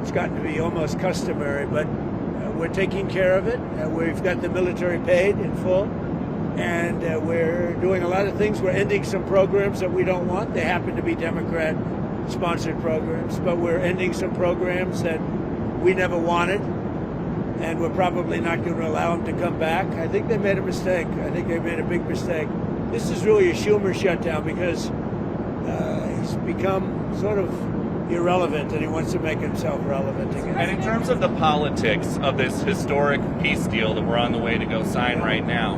it's gotten to be almost customary, but we're taking care of it. We've got the military paid in full, and we're doing a lot of things. We're ending some programs that we don't want. They happen to be Democrat-sponsored programs, but we're ending some programs that we never wanted, and we're probably not going to allow them to come back. I think they made a mistake. I think they made a big mistake. This is really a Schumer shutdown because he's become sort of irrelevant, and he wants to make himself relevant again. And in terms of the politics of this historic peace deal that we're on the way to go sign right now,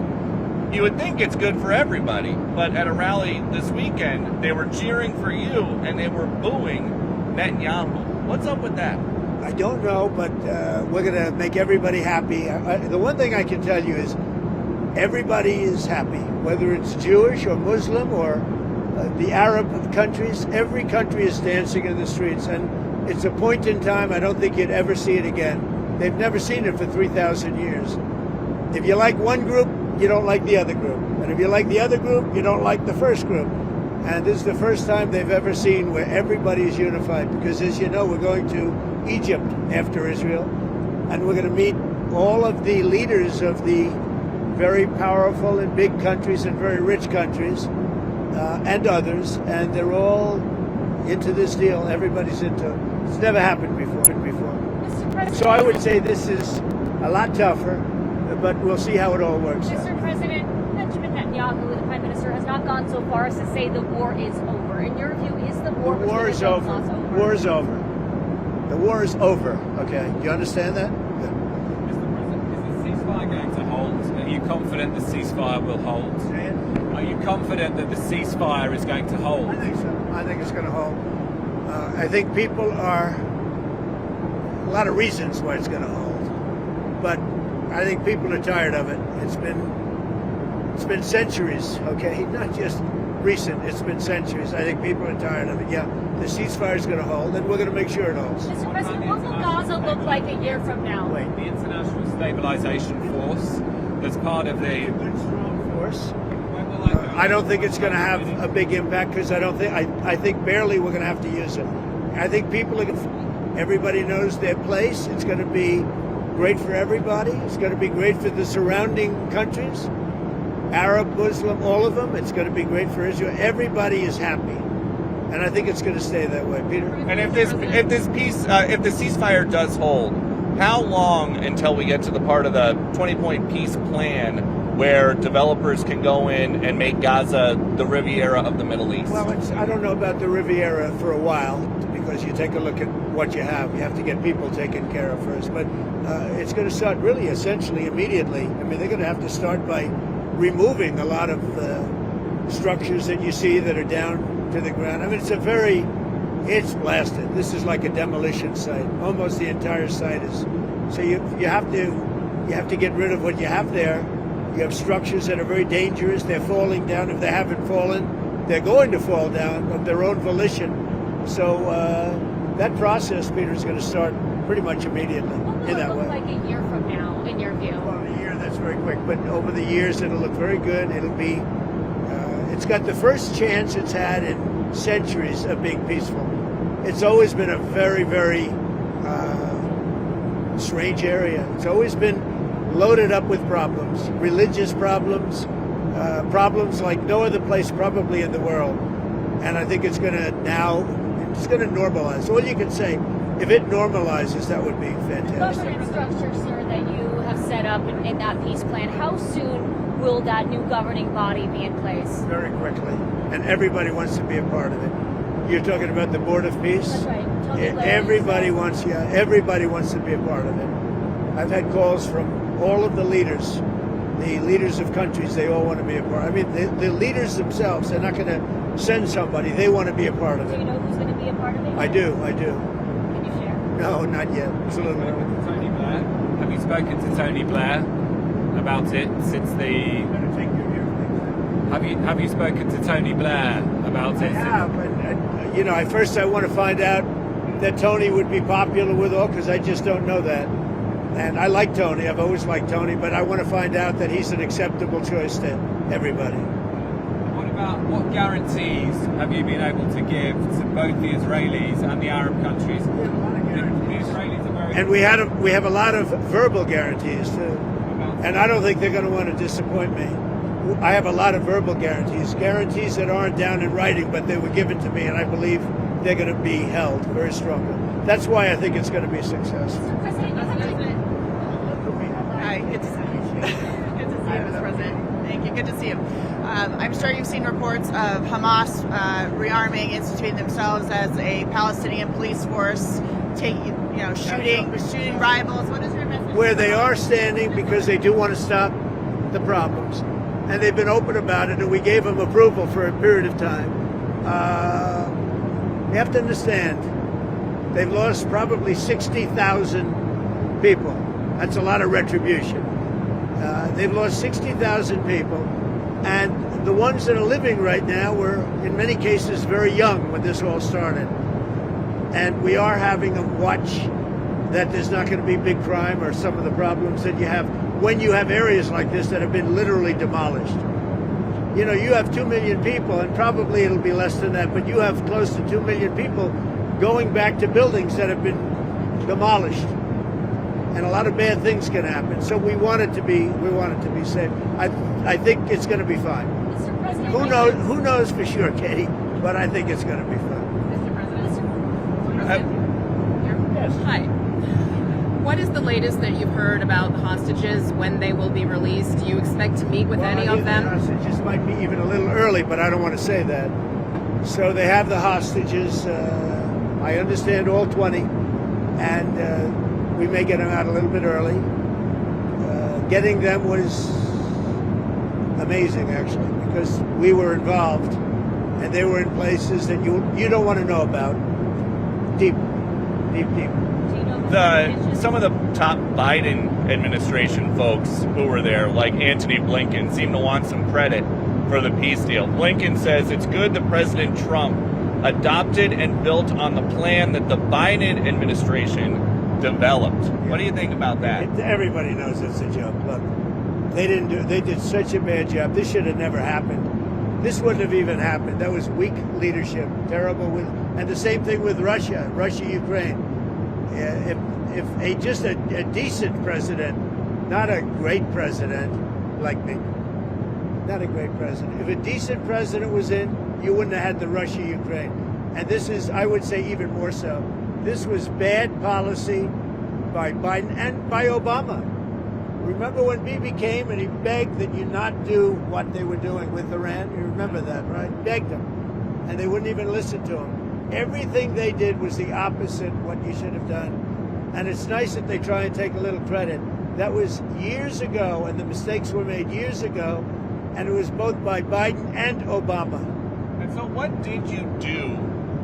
you would think it's good for everybody, but at a rally this weekend, they were cheering for you and they were booing Netanyahu. What's up with that? I don't know, but we're going to make everybody happy. The one thing I can tell you is everybody is happy, whether it's Jewish or Muslim or the Arab countries. Every country is dancing in the streets, and it's a point in time I don't think you'd ever see it again. They've never seen it for 3,000 years. If you like one group, you don't like the other group. And if you like the other group, you don't like the first group. And this is the first time they've ever seen where everybody is unified, because as you know, we're going to Egypt after Israel, and we're going to meet all of the leaders of the very powerful and big countries and very rich countries and others, and they're all into this deal. Everybody's into it. It's never happened before. So I would say this is a lot tougher, but we'll see how it all works out. Mr. President, Benjamin Netanyahu, the Prime Minister, has not gone so far as to say the war is over. In your view, is the war over? The war is over. The war is over. Okay, do you understand that? Good. Mr. President, is the ceasefire going to hold? Are you confident the ceasefire will hold? Are you confident that the ceasefire is going to hold? I think so. I think it's going to hold. I think people are a lot of reasons why it's going to hold, but I think people are tired of it. It's been centuries, okay? Not just recent. It's been centuries. I think people are tired of it. Yeah, the ceasefire is going to hold, and we're going to make sure it holds. Mr. President, what will Gaza look like a year from now? Wait. The International Stabilization Force, that's part of the... A good, strong force. When will that go? I don't think it's going to have a big impact because I think barely we're going to have to use it. I think people are everybody knows their place. It's going to be great for everybody. It's going to be great for the surrounding countries, Arab, Muslim, all of them. It's going to be great for Israel. Everybody is happy, and I think it's going to stay that way, Peter. And if the ceasefire does hold, how long until we get to the part of the 20-point peace plan where developers can go in and make Gaza the Riviera of the Middle East? Well, I don't know about the Riviera for a while, because you take a look at what you have. You have to get people taken care of first. But it's going to start really essentially immediately. I mean, they're going to have to start by removing a lot of structures that you see that are down to the ground. I mean, it's blasted. This is like a demolition site. Almost the entire site is. So you have to get rid of what you have there. You have structures that are very dangerous. They're falling down. If they haven't fallen, they're going to fall down of their own volition. So that process, Peter, is going to start pretty much immediately in that way. What will it look like a year from now, in your view? Well, a year, that's very quick. But over the years, it'll look very good. It'll be, it's got the first chance it's had in centuries of being peaceful. It's always been a very, very strange area. It's always been loaded up with problems, religious problems, problems like no other place probably in the world. And I think it's going to normalize. All you can say, if it normalizes, that would be fantastic. Governance structure, sir, that you have set up in that peace plan, how soon will that new governing body be in place? Very quickly. And everybody wants to be a part of it. You're talking about the Board of Peace? That's right. Everybody wants to be a part of it. I've had calls from all of the leaders of countries. They all want to be a part. I mean, the leaders themselves, they're not going to send somebody. They want to be a part of it. Do you know who's going to be a part of it? I do. Can you share? No, not yet. It's a little early. Tony Blair. Have you spoken to Tony Blair about it since the... Have you spoken to Tony Blair about it? Yeah, but you know, I want to find out that Tony would be popular with all, because I just don't know that. And I like Tony. I've always liked Tony, but I want to find out that he's an acceptable choice to everybody. What guarantees have you been able to give to both the Israelis and the Arab countries? We have a lot of guarantees. And we have a lot of verbal guarantees too. And I don't think they're going to want to disappoint me. I have a lot of verbal guarantees that aren't down in writing, but they were given to me, and I believe they're going to be held very strongly. That's why I think it's going to be successful. Hi, good to see you. Good to see you, Mr. President. Thank you. Good to see you. I'm sure you've seen reports of Hamas rearming, instituting themselves as a Palestinian police force, shooting rivals. What is your message? Where they are standing, because they do want to stop the problems, and they've been open about it, and we gave them approval for a period of time. You have to understand, they've lost probably 60,000 people. That's a lot of retribution. They've lost 60,000 people, and the ones that are living right now were, in many cases, very young when this all started. And we are having them watch that there's not going to be big crime or some of the problems that you have when you have areas like this that have been literally demolished. You know, you have 2 million people, and probably it'll be less than that, but you have close to 2 million people going back to buildings that have been demolished. And a lot of bad things can happen. So we want it to be safe. I think it's going to be fine. Mr. President, Who knows for sure, Katie? But I think it's going to be fine. Mr. President? Yes. Hi. What is the latest that you've heard about the hostages, when they will be released? Do you expect to meet with any of them? The hostages might be even a little early, but I don't want to say that. So they have the hostages. I understand all 20, and we may get them out a little bit early. Getting them was amazing, actually, because we were involved, and they were in places that you don't want to know about. Deep. do you know Some of the top Biden administration folks who were there, like Antony Blinken, seem to want some credit for the peace deal. Blinken says it's good that President Trump adopted and built on the plan that the Biden administration developed. What do you think about that? Everybody knows it's a joke. Look, they did such a bad job. This should have never happened. This wouldn't have even happened. That was weak leadership, terrible. And the same thing with Russia, Ukraine. If just a decent president, not a great president like me, not a great president. If a decent president was in, you wouldn't have had the Russia-Ukraine. And this is, I would say, even more so. This was bad policy by Biden and by Obama. Remember when Bibi came and he begged that you not do what they were doing with Iran? You remember that, right? Begged them. And they wouldn't even listen to him. Everything they did was the opposite what you should have done. And it's nice that they try and take a little credit. That was years ago, and the mistakes were made years ago, and it was both by Biden and Obama. And so what did you do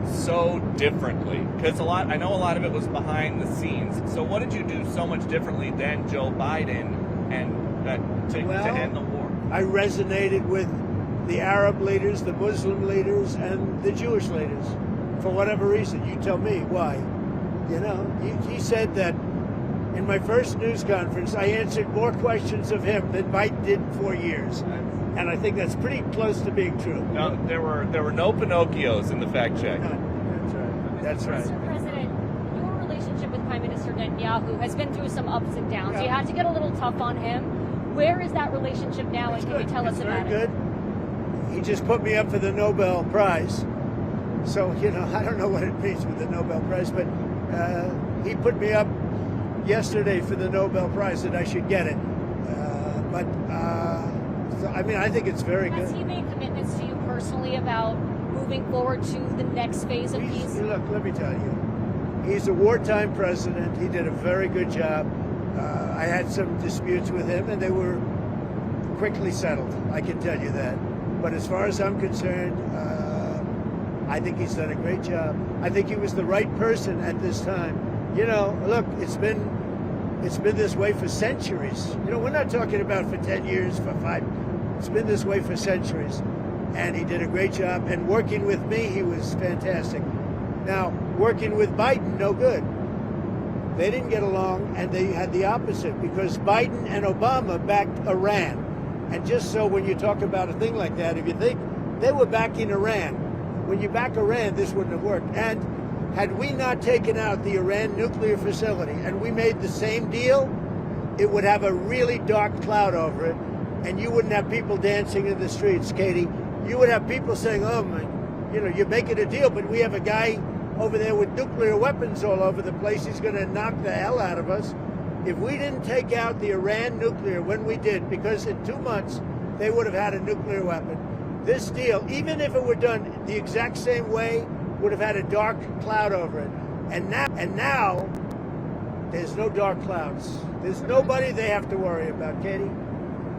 so differently? Because I know a lot of it was behind the scenes. So what did you do so much differently than Joe Biden to end the war? I resonated with the Arab leaders, the Muslim leaders, and the Jewish leaders. For whatever reason, you tell me why. You know, he said that in my first news conference, I answered more questions of him than Biden did in 4 years. And I think that's pretty close to being true. No, there were no Pinocchios in the fact check. That's right. Mr. President, your relationship with Prime Minister Netanyahu has been through some ups and downs. Yeah. You had to get a little tough on him. Where is that relationship now, and can you tell us about it? Very good. He just put me up for the Nobel Prize. So, you know, I don't know what it means with the Nobel Prize, but he put me up yesterday for the Nobel Prize that I should get it. So, I mean, I think it's very good. Has he made commitments to you personally about moving forward to the next phase of peace? Look, let me tell you, he's a wartime president. He did a very good job. I had some disputes with him, and they were quickly settled. I can tell you that. But as far as I'm concerned, I think he's done a great job. I think he was the right person at this time. You know, look, it's been this way for centuries. You know, we're not talking about for 10 years, for 5. It's been this way for centuries. And he did a great job. And working with me, he was fantastic. Now, working with Biden, no good. They didn't get along, and they had the opposite, because Biden and Obama backed Iran. And just so when you talk about a thing like that, if you think they were backing Iran, when you back Iran, this wouldn't have worked. And Had we not taken out the Iran nuclear facility and we made the same deal, it would have a really dark cloud over it, and you wouldn't have people dancing in the streets, Katie. You would have people saying, oh, my, you're making a deal, but we have a guy over there with nuclear weapons all over the place. He's going to knock the hell out of us. If we didn't take out the Iran nuclear when we did, because in 2 months they would have had a nuclear weapon, this deal, even if it were done the exact same way, would have had a dark cloud over it. And now there's no dark clouds. There's nobody they have to worry about, Katie.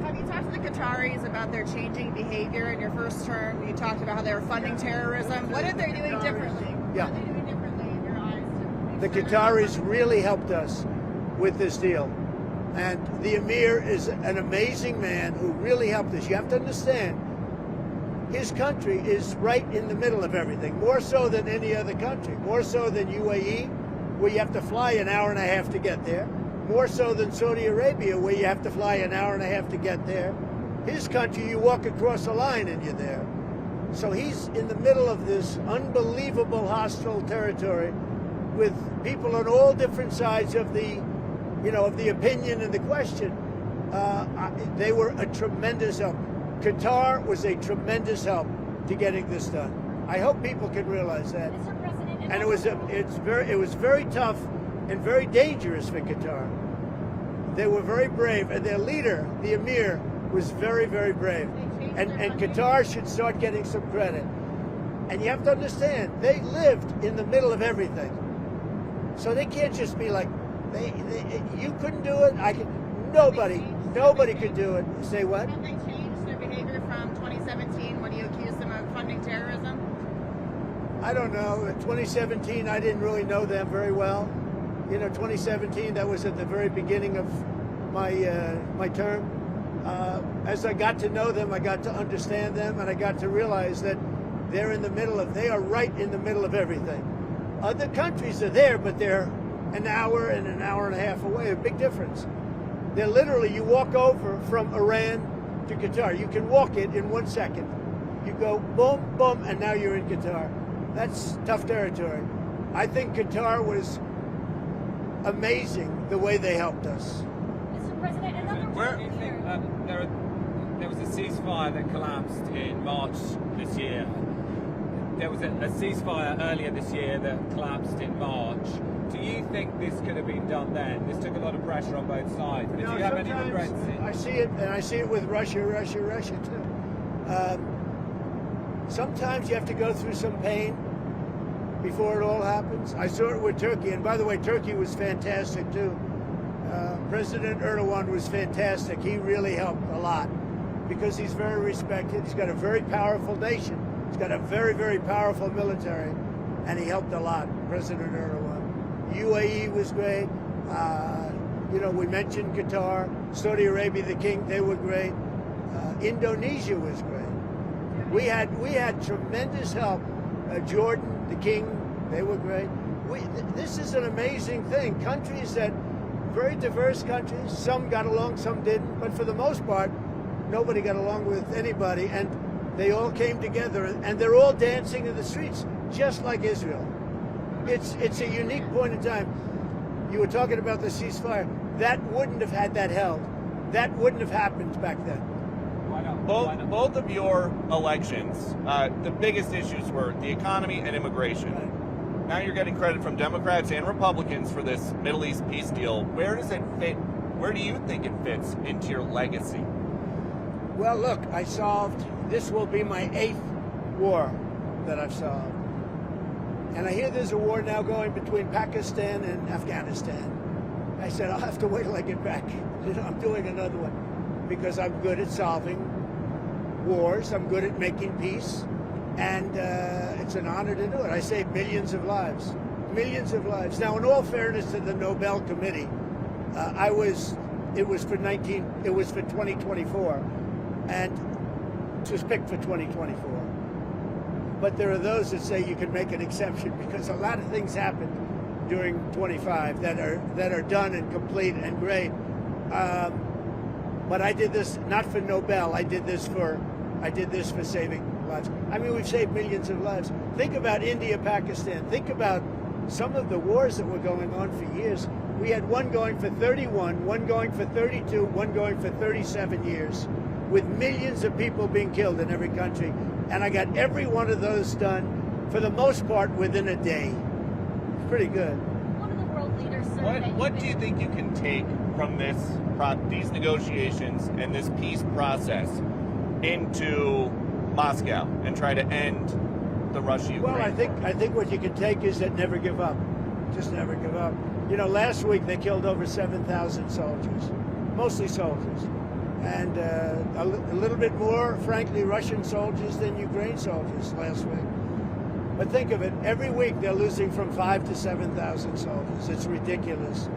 Have you talked to the Qataris about their changing behavior in your first term? You talked about how they were funding terrorism. What are they doing differently? Yeah. What are they doing differently in your eyes? The Qataris really helped us with this deal. And the Emir is an amazing man who really helped us. You have to understand, his country is right in the middle of everything, more so than any other country, more so than UAE, where you have to fly an hour and a half to get there, more so than Saudi Arabia, where you have to fly an hour and a half to get there. His country, you walk across a line and you're there. So he's in the middle of this unbelievable hostile territory with people on all different sides of the, of the opinion and the question. They were a tremendous help. Qatar was a tremendous help to getting this done. I hope people can realize that. Mr. President, And it was very tough and very dangerous for Qatar. They were very brave, and their leader, the Emir, was very, very brave. And Qatar should start getting some credit. And you have to understand, they lived in the middle of everything. So they can't just be like, you couldn't do it. Nobody could do it. Say what? Have they changed their behavior from 2017 when you accused them of funding terrorism? I don't know. In 2017, I didn't really know them very well. 2017, that was at the very beginning of my term. As I got to know them, I got to understand them, and I got to realize that they are right in the middle of everything. Other countries are there, but they're an hour and a half away, a big difference. They're literally, you walk over from Iran to Qatar. You can walk it in 1 second. You go boom, boom, and now you're in Qatar. That's tough territory. I think Qatar was amazing the way they helped us. Mr. President, another Where one do you think here. there was a ceasefire that collapsed in March this year? There was a ceasefire earlier this year that collapsed in March. Do you think this could have been done then? This took a lot of pressure on both sides. But do you have any regrets? I see it, and I see it with Russia too. Sometimes you have to go through some pain before it all happens. I saw it with Turkey, and by the way, Turkey was fantastic too. President Erdogan was fantastic. He really helped a lot because he's very respected. He's got a very powerful nation. He's got a very, very powerful military, and he helped a lot, President Erdogan. UAE was great. We mentioned Qatar, Saudi Arabia, the king, they were great. Indonesia was great. We had tremendous help. Jordan, the king, they were great. This is an amazing thing. Countries that, very diverse countries, some got along, some didn't, but for the most part, nobody got along with anybody, and they all came together, and they're all dancing in the streets, just like Israel. It's a unique point in time. You were talking about the ceasefire. That wouldn't have had that held. That wouldn't have happened back then. Why not? Both of your elections, the biggest issues were the economy and immigration. Now you're getting credit from Democrats and Republicans for this Middle East peace deal. Where does it fit? Where do you think it fits into your legacy? Well, look, this will be my 8th war that I've solved. And I hear there's a war now going between Pakistan and Afghanistan. I said, I'll have to wait till I get back. I'm doing another one because I'm good at solving wars. I'm good at making peace. And it's an honor to do it. I saved millions of lives. Millions of lives. Now, in all fairness to the Nobel Committee, it was for 2024. And it was picked for 2024. But there are those that say you can make an exception because a lot of things happened during 25 that are done and complete and great. But I did this not for Nobel. I did this for saving lives. I mean, we've saved millions of lives. Think about India, Pakistan. Think about some of the wars that were going on for years, we had one going for 31, one going for 32, one going for 37 years, with millions of people being killed in every country. And I got every one of those done, for the most part, within a day. It's pretty good. One of the world leaders said What do you think you can take from these negotiations and this peace process into Moscow and try to end the Russia-Ukraine? Well, I think what you can take is that never give up. Just never give up. You know, last week they killed over 7,000 soldiers, mostly soldiers, and a little bit more, frankly, Russian soldiers than Ukraine soldiers last week. But think of it, every week they're losing from 5,000 to 7,000 soldiers. It's ridiculous.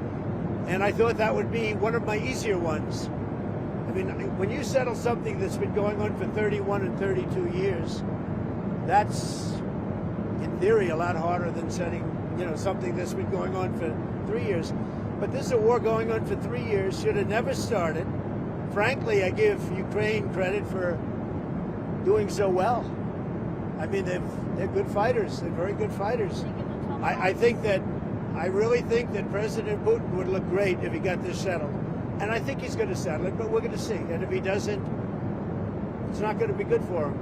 And I thought that would be one of my easier ones. I mean, when you settle something that's been going on for 31 and 32 years, that's, in theory, a lot harder than setting, something that's been going on for 3 years. But this is a war going on for 3 years, should have never started. Frankly, I give Ukraine credit for doing so well. I mean, they're good fighters. They're very good fighters. I really think that President Putin would look great if he got this settled. And I think he's going to settle it, but we're going to see. And if he doesn't, it's not going to be good for him.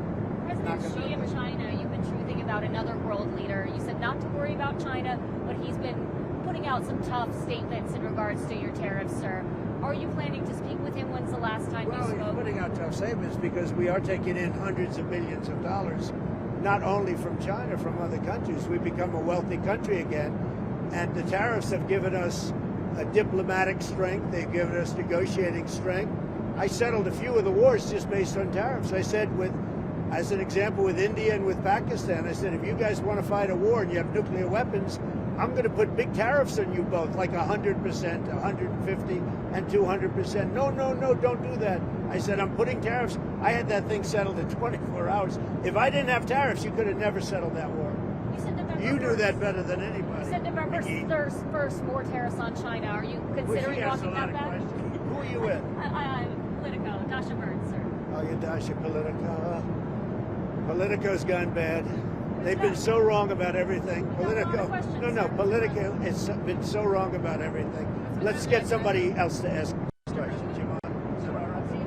President Xi of China, you've been truthing about another world leader. You said not to worry about China, but he's been putting out some tough statements in regards to your tariffs, sir. Are you planning to speak with him? When's the last time you spoke? Well, he's putting out tough statements because we are taking in hundreds of millions of dollars, not only from China, from other countries. We've become a wealthy country again, and the tariffs have given us a diplomatic strength. They've given us negotiating strength. I settled a few of the wars just based on tariffs. I said, as an example, with India and with Pakistan, I said, if you guys want to fight a war and you have nuclear weapons, I'm going to put big tariffs on you both, like 100%, 150, and 200%. No, don't do that. I said, I'm putting tariffs. I had that thing settled in 24 hours. If I didn't have tariffs, you could have never settled that war. You said November You knew 1st. that better than anybody. You said November McGee. 1st, more tariffs on China. Are you Well, considering she asked a walking lot that of back? questions. Who are you with? I'm Politico, Dasha Burns, sir. Oh, you're Dasha Politico. Politico's gone bad. They've been so wrong about everything. Politico. Politico has been so wrong about everything. Let's get somebody else to ask questions. You want? Is that all right? Do you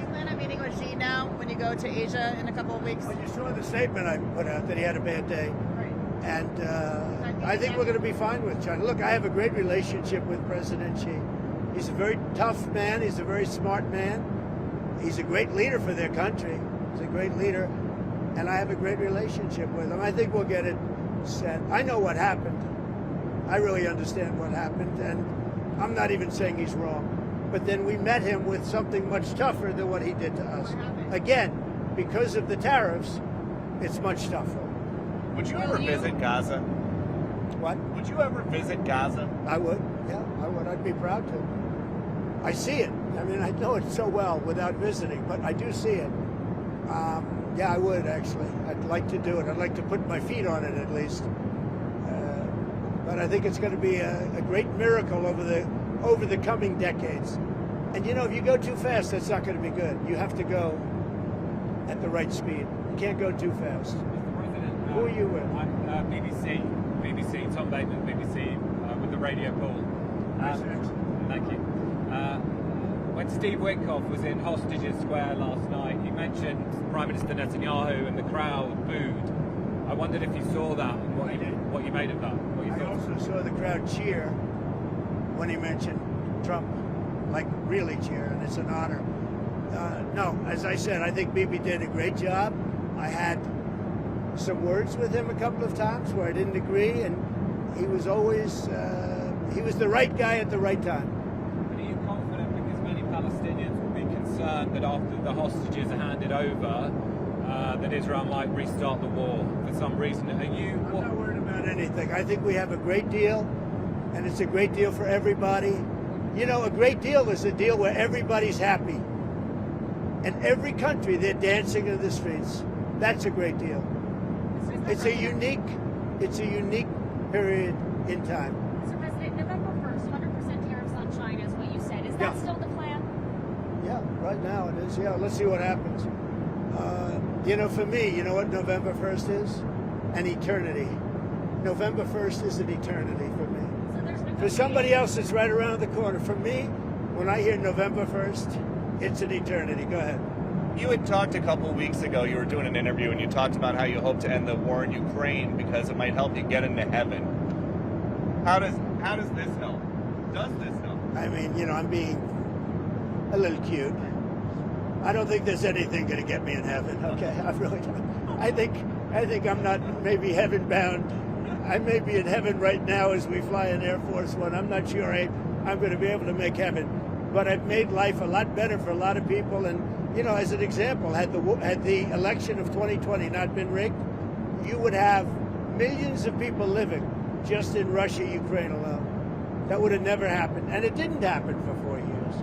plan on meeting with Xi now when you go to Asia in a couple of weeks? Well, you saw the statement I put out that he had a bad day. Right. And I think we're going to be fine with China. Look, I have a great relationship with President Xi. He's a very tough man. He's a very smart man. He's a great leader for their country. He's a great leader. And I have a great relationship with him. I think we'll get it set. I know what happened. I really understand what happened. And I'm not even saying he's wrong. But then we met him with something much tougher than what he did to us. Again, because of the tariffs, it's much tougher. Would you ever visit Gaza? What? Would you ever visit Gaza? I would. Yeah, I would. I'd be proud to. I see it. I mean, I know it so well without visiting, but I do see it. Yeah, I would actually. I'd like to do it. I'd like to put my feet on it at least. But I think it's going to be a great miracle over the coming decades. And if you go too fast, that's not going to be good. You have to go at the right speed. You can't go too fast. President, Who are you with? I'm BBC, Tom Bateman, BBC, with the radio call. Thank you. When Steve Witkoff was in Hostages Square last night, he mentioned Prime Minister Netanyahu and the crowd booed. I wondered if you saw that and what you made of that. What you I thought. also saw the crowd cheer when he mentioned Trump, like really cheer, and it's an honor. No, as I said, I think Bibi did a great job. I had some words with him a couple of times where I didn't agree, and he was always, he was the right guy at the right time. But are you confident, because many Palestinians will be concerned that after the hostages are handed over, that Israel might restart the war for some reason? I'm not worried about anything. I think we have a great deal, and it's a great deal for everybody. A great deal is a deal where everybody's happy. And every country, they're dancing in the streets. That's a great deal. It's a unique period in time. So, President, November 1st, 100% tariffs on China is what you said. Is that still the plan? Yeah, right now it is. Yeah, let's see what happens. For me, you know what November 1st is? An eternity. November 1st is an eternity for me. So there's For somebody else, it's right around the corner. For me, when I hear November 1st, it's an eternity. Go ahead. You had talked a couple weeks ago, you were doing an interview, and you talked about how you hope to end the war in Ukraine because it might help you get into heaven. How does this help? Does this help? I mean, I'm being a little cute. I don't think there's anything going to get me in heaven. Okay, I really don't. I think I'm not maybe heaven bound. I may be in heaven right now as we fly in Air Force One. I'm not sure I'm going to be able to make heaven, but I've made life a lot better for a lot of people. And as an example, had the election of 2020 not been rigged, you would have millions of people living just in Russia, Ukraine alone. That would have never happened, and it didn't happen for 4 years.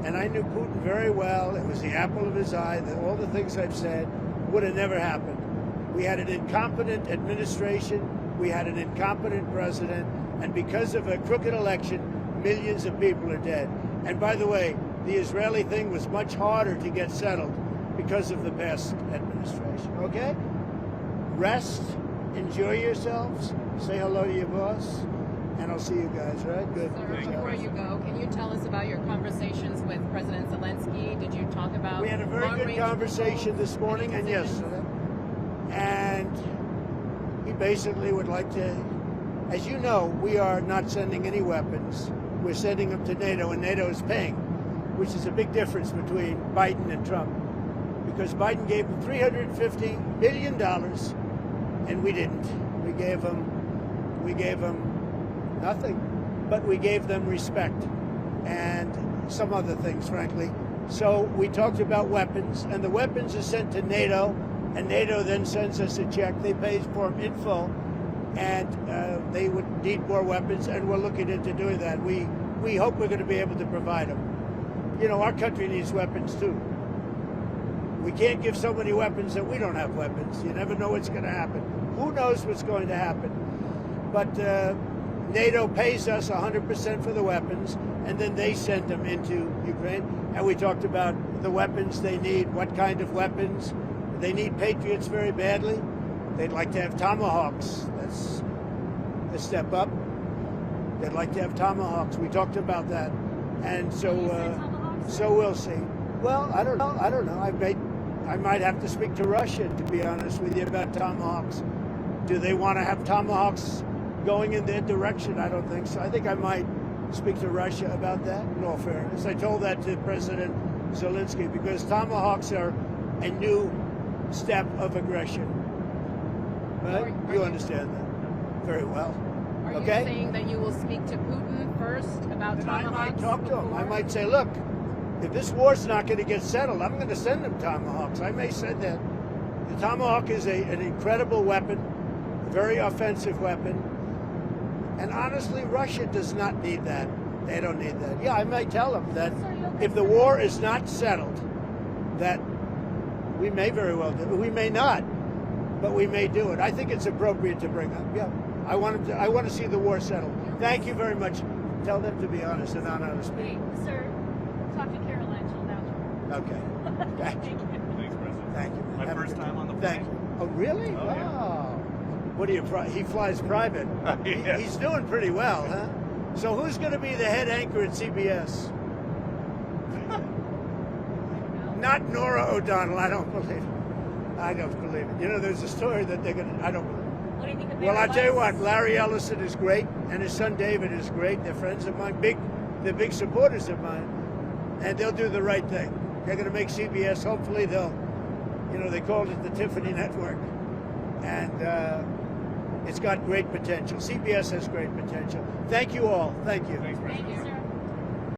And I knew Putin very well. It was the apple of his eye. That all the things I've said would have never happened. We had an incompetent administration. We had an incompetent president. And because of a crooked election, millions of people are dead. And by the way, the Israeli thing was much harder to get settled because of the past administration. Okay? Rest, enjoy yourselves, say hello to your boss, and I'll see you guys, right? Good. Sir, before you go, can you tell us about your conversations with President Zelensky? Did you talk about We had a very good conversation this morning and yesterday. And he basically would like to, as you know, we are not sending any weapons. We're sending them to NATO, and NATO is paying, which is a big difference between Biden and Trump. Because Biden gave them $350 million, and we didn't. We gave them nothing, but we gave them respect and some other things, frankly. So we talked about weapons, and the weapons are sent to NATO, and NATO then sends us a check. They pay for them in full, and they would need more weapons, and we're looking into doing that. We hope we're going to be able to provide them. Our country needs weapons too. We can't give so many weapons that we don't have weapons. You never know what's going to happen. Who knows what's going to happen? But NATO pays us 100% for the weapons, and then they send them into Ukraine. And we talked about the weapons they need, what kind of weapons. They need Patriots very badly. They'd like to have Tomahawks. That's a step up. They'd like to have Tomahawks. We talked about that. And so we'll see. Well, I don't know. I might have to speak to Russia, to be honest with you, about Tomahawks. Do they want to have Tomahawks going in their direction? I don't think so. I think I might speak to Russia about that, in all fairness. I told that to President Zelensky, because Tomahawks are a new step of aggression. Right? You understand that very well. Are Okay? you saying that you will speak to Putin first about And I Tomahawks? might talk to him. I before? might say, look, if this war's not going to get settled, I'm going to send them Tomahawks. I may say that. The Tomahawk is an incredible weapon, a very offensive weapon. And honestly, Russia does not need that. They don't need that. Yeah, I might tell them that if the war is not settled, that we may very well do it. We may not, but we may do it. I think it's appropriate to bring up. Yeah, I want to see the war settled. Thank you very much. Tell them to be honest and not honest. Wait, sir, talk to Caroline. She'll vouch for Okay. Thank you. Thanks, President. Thank you. My Have a first good time on the Thank plane. you. Oh, really? Oh, wow. yeah. What do you? He flies private. Yeah. He's doing pretty well, huh? So who's going to be the head anchor at CBS? Not Nora O'Donnell. I don't believe it. I don't believe it. There's a story that they're going to. I don't believe it. What do you think of Well, I'll tell you what. Barry Larry Ellison is great, and his son David is great. They're friends of mine. They're big supporters of mine, and they'll do the right thing. They're going to make CBS. Hopefully, they called it the Tiffany Network, and it's got great potential. CBS has great potential. Thank you all. Thank you. Thanks, Thank President. you, sir.